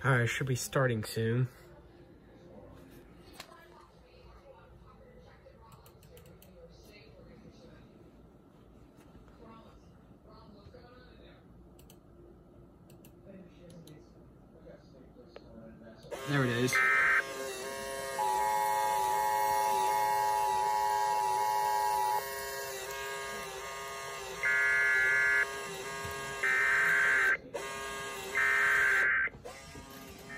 Alright, should be starting soon. There it is.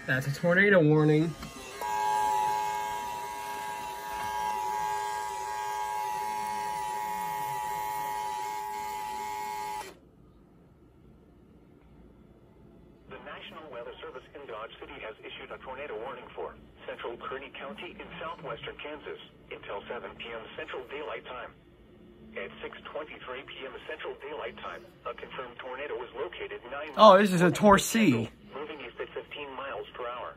That's a tornado warning. The National Weather Service in Dodge City has issued a tornado warning for central Kearny County in southwestern Kansas until 7 p.m. Central Daylight Time. At 6:23 p.m. Central Daylight Time, a confirmed tornado was located 9 miles. Oh, this is a Torcy. Moving east at 15 miles per hour.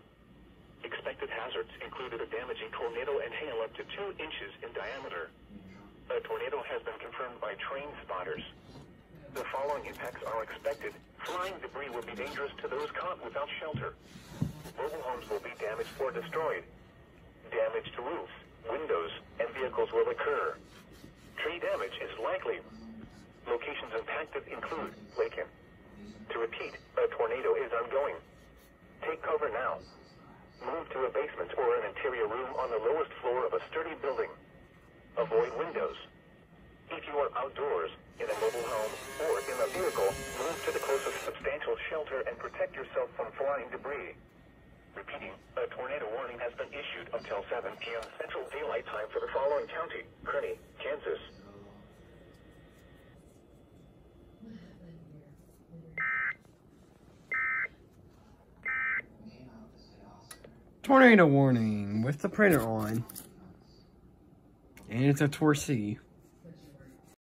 Expected hazards included a damaging tornado and hail up to 2 inches in diameter. A tornado has been confirmed by train spotters. The following impacts are expected. Flying debris will be dangerous to those caught without shelter. Mobile homes will be damaged or destroyed. Damage to roofs, windows, and vehicles will occur. Tree damage is likely. Locations impacted include Lakin. To repeat, a tornado is ongoing. Take cover now. Move to a basement or an interior room on the lowest floor of a sturdy building. Avoid windows. If you are outdoors, in a mobile home, or in a vehicle, move to the closest substantial shelter and protect yourself from flying debris. Repeating, a tornado warning has been issued until 7 p.m. Central Daylight Time for the following county: Kearny, Kansas. Tornado warning with the printer on. And it's a Torcy.